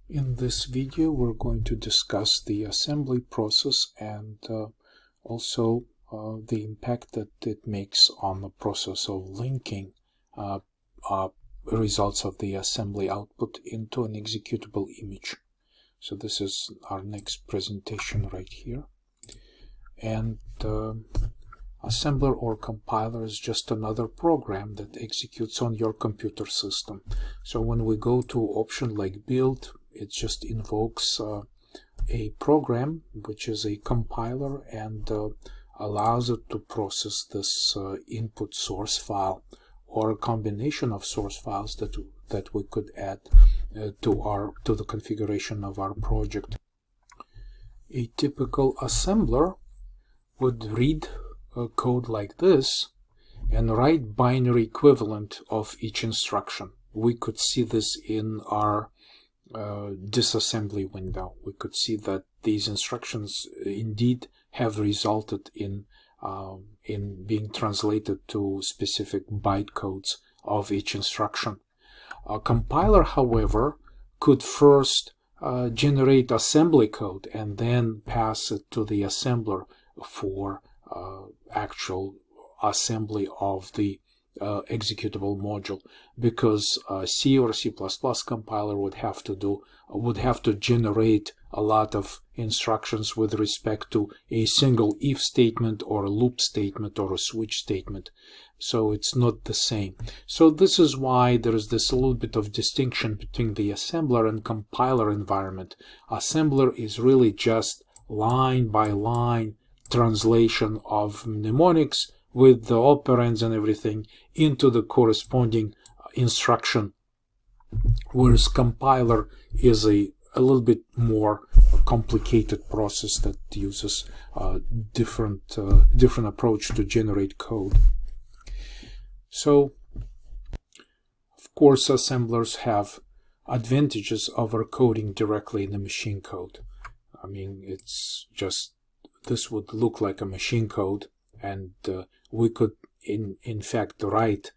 In this video, we're going to discuss the assembly process and also the impact that it makes on the process of linking results of the assembly output into an executable image. So this is our next presentation right here. And assembler or compiler is just another program that executes on your computer system. So when we go to option like build, it just invokes a program which is a compiler and allows it to process this input source file or a combination of source files that we could add to the configuration of our project. A typical assembler would read code like this and write binary equivalent of each instruction. We could see this in our disassembly window. We could see that these instructions indeed have resulted in being translated to specific bytecodes of each instruction. A compiler, however, could first generate assembly code and then pass it to the assembler for actual assembly of the executable module, because C or C++ compiler would have to generate a lot of instructions with respect to a single if statement or a loop statement or a switch statement. So it's not the same. So this is why there is this little bit of distinction between the assembler and compiler environment. Assembler is really just line by line translation of mnemonics with the operands and everything into the corresponding instruction, whereas compiler is a little bit more complicated process that uses different approach to generate code. So, of course, assemblers have advantages over coding directly in the machine code. I mean, it's just, this would look like a machine code, and we could in fact write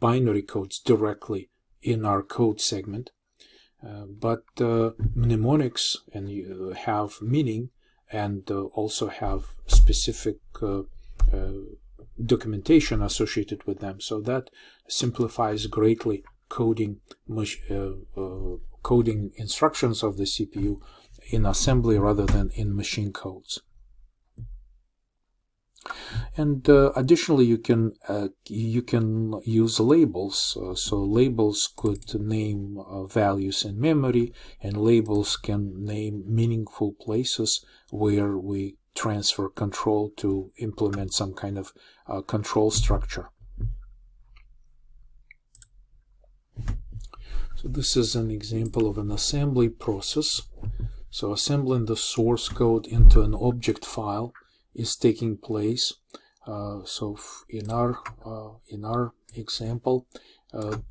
binary codes directly in our code segment, but mnemonics and have meaning and also have specific documentation associated with them, so that simplifies greatly coding instructions of the CPU in assembly rather than in machine codes. And additionally, you can use labels. So labels could name values in memory, and labels can name meaningful places where we transfer control to implement some kind of control structure. So this is an example of an assembly process. So assembling the source code into an object file is taking place. So in our example,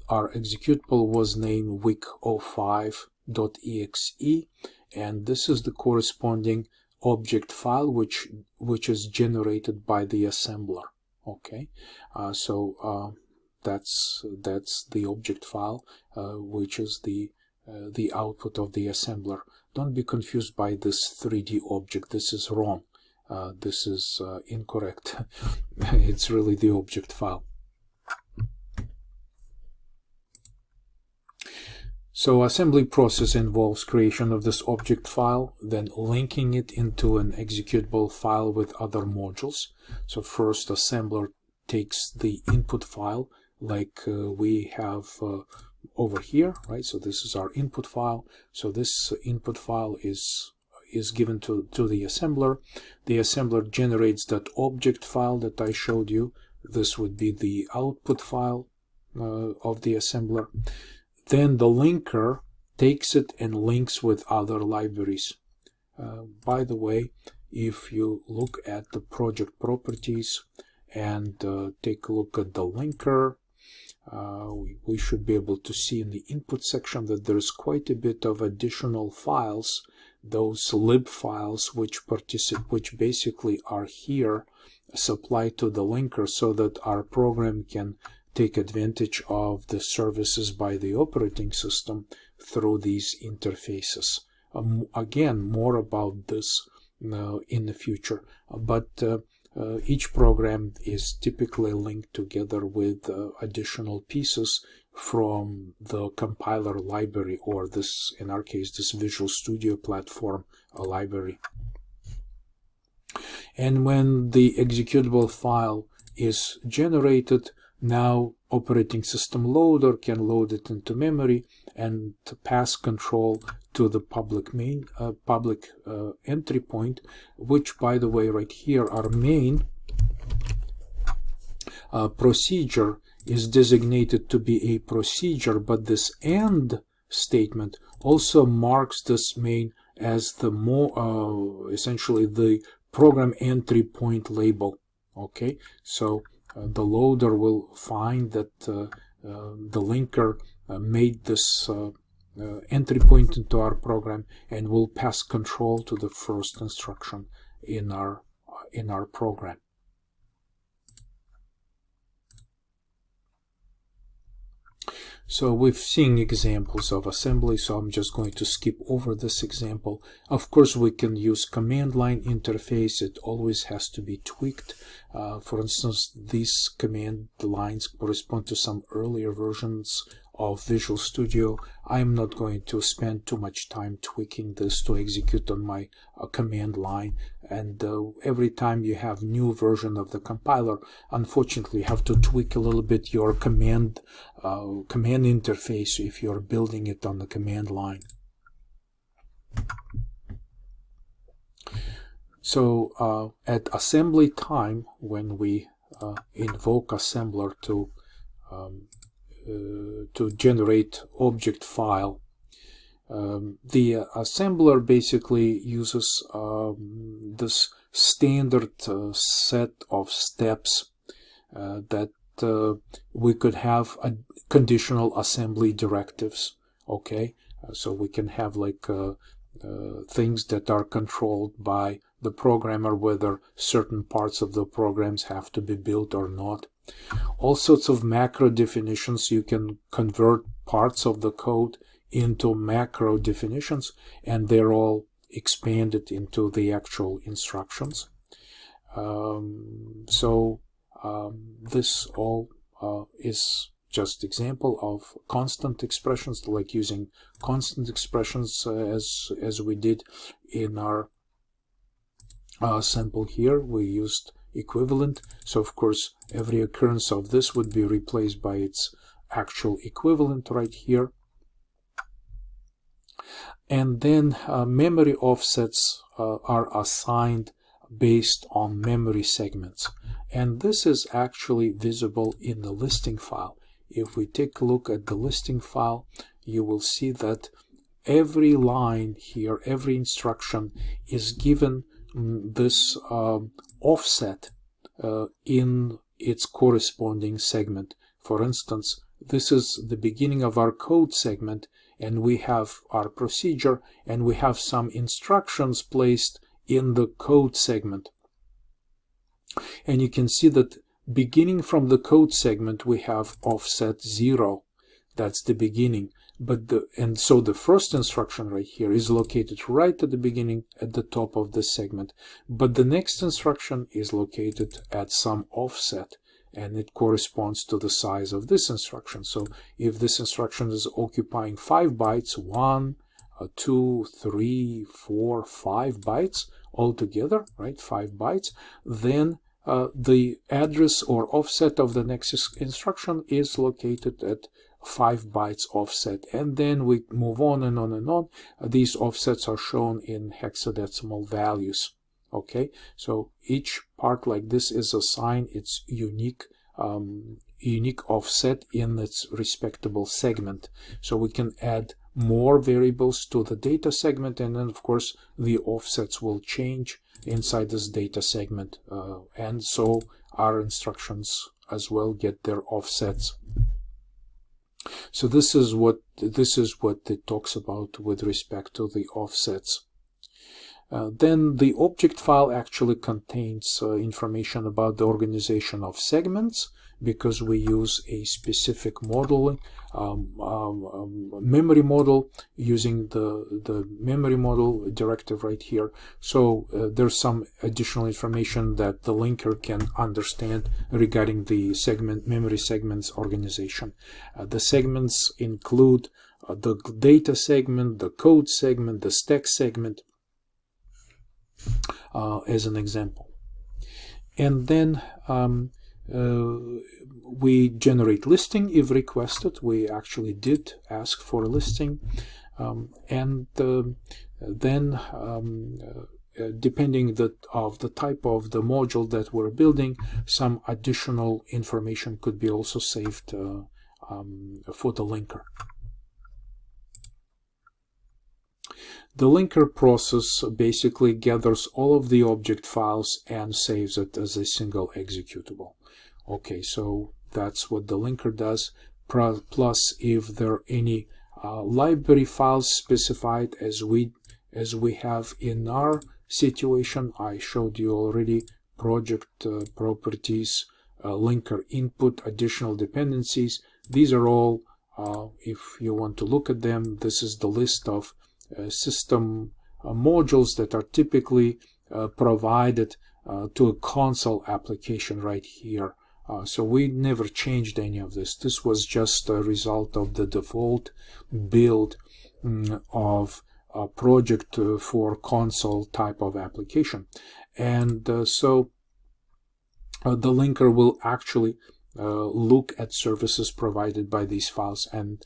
our executable was named wic05.exe, and this is the corresponding object file which is generated by the assembler. Okay, so that's the object file which is the output of the assembler. Don't be confused by this 3D object. This is wrong. This is incorrect. It's really the object file. So assembly process involves creation of this object file, then linking it into an executable file with other modules. So first, assembler takes the input file like we have over here, right? So this is our input file. So this input file is given to the assembler. The assembler generates that object file that I showed you. This would be the output file of the assembler. Then the linker takes it and links with other libraries. By the way, if you look at the project properties and take a look at the linker, we should be able to see in the input section that there's quite a bit of additional files, those lib files which basically are here supplied to the linker, so that our program can take advantage of the services by the operating system through these interfaces. Again, more about this in the future, but each program is typically linked together with additional pieces from the compiler library, or this, in our case, this Visual Studio Platform library. And when the executable file is generated, now operating system loader can load it into memory and pass control to the public entry point, which, by the way, right here, our main procedure is designated to be a procedure, but this AND statement also marks this main as the essentially the program entry point label. Okay, so the loader will find that the linker made this entry point into our program and will pass control to the first instruction in our program. So we've seen examples of assembly, so I'm just going to skip over this example. Of course, we can use command line interface. It always has to be tweaked. For instance, these command lines correspond to some earlier versions of Visual Studio. I'm not going to spend too much time tweaking this to execute on my command line. And every time you have new version of the compiler, unfortunately, you have to tweak a little bit your command interface if you're building it on the command line. So at assembly time, when we invoke assembler to generate object file, the assembler basically uses this standard set of steps that we could have conditional assembly directives. Okay, so we can have like things that are controlled by the programmer, whether certain parts of the programs have to be built or not. All sorts of macro definitions. You can convert parts of the code into macro definitions, and they're all expanded into the actual instructions. This all is just example of constant expressions, like using constant expressions as we did in our sample here. We used equivalent, so of course every occurrence of this would be replaced by its actual equivalent right here. And then memory offsets are assigned based on memory segments, and this is actually visible in the listing file. If we take a look at the listing file, you will see that every line here, every instruction is given this offset in its corresponding segment. For instance, this is the beginning of our code segment, and we have our procedure, and we have some instructions placed in the code segment. And you can see that beginning from the code segment, we have offset 0. That's the beginning. And so the first instruction right here is located right at the beginning, at the top of this segment. But the next instruction is located at some offset, and it corresponds to the size of this instruction. So if this instruction is occupying 5 bytes, 1, 2, 3, 4, 5 bytes altogether, right, 5 bytes, then the address or offset of the next instruction is located at 5 bytes offset, and then we move on and on and on. These offsets are shown in hexadecimal values. Okay, so each part like this is assigned its unique offset in its respectable segment. So we can add more variables to the data segment, and then of course the offsets will change inside this data segment, and so our instructions as well get their offsets. So this is what it talks about with respect to the offsets. Then the object file actually contains information about the organization of segments, because we use a specific model, memory model, using the memory model directive right here. So there's some additional information that the linker can understand regarding the memory segments organization. The segments include the data segment, the code segment, the stack segment, as an example. And then we generate listing if requested. We actually did ask for a listing, and then depending of the type of the module that we're building, some additional information could be also saved for the linker. The linker process basically gathers all of the object files and saves it as a single executable. Okay, so that's what the linker does. Plus, if there are any library files specified, as we have in our situation, I showed you already: project properties, linker input, additional dependencies. These are all, if you want to look at them, this is the list of system modules that are typically provided to a console application right here. So we never changed any of this. This was just a result of the default build of a project for console type of application. And so the linker will actually look at services provided by these files, and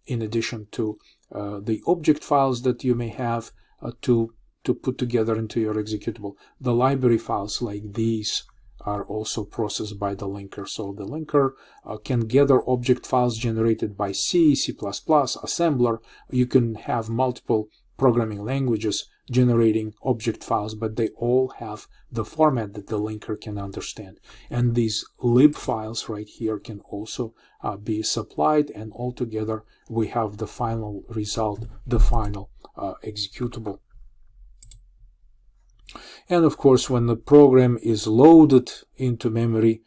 in addition to the object files that you may have to put together into your executable, the library files like these are also processed by the linker. So the linker can gather object files generated by C, C++, assembler. You can have multiple programming languages generating object files, but they all have the format that the linker can understand. And these lib files right here can also be supplied, and altogether we have the final result, the final executable. And of course, when the program is loaded into memory,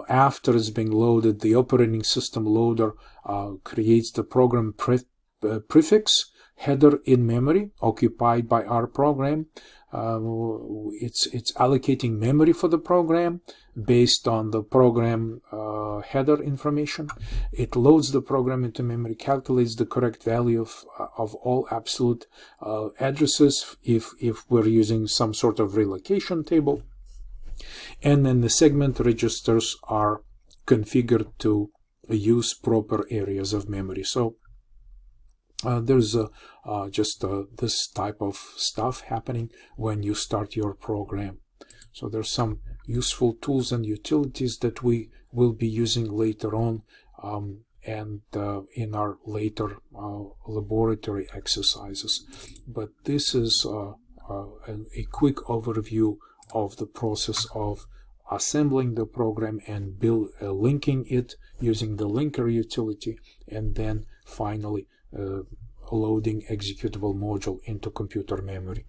after it's being loaded, the operating system loader creates the program prefix header in memory occupied by our program. It's allocating memory for the program based on the program header information. It loads the program into memory, calculates the correct value of all absolute addresses if we're using some sort of relocation table, and then the segment registers are configured to use proper areas of memory. So there's just this type of stuff happening when you start your program. So there's some useful tools and utilities that we will be using later on, and in our later laboratory exercises. But this is a quick overview of the process of assembling the program and linking it using the linker utility, and then finally loading executable module into computer memory.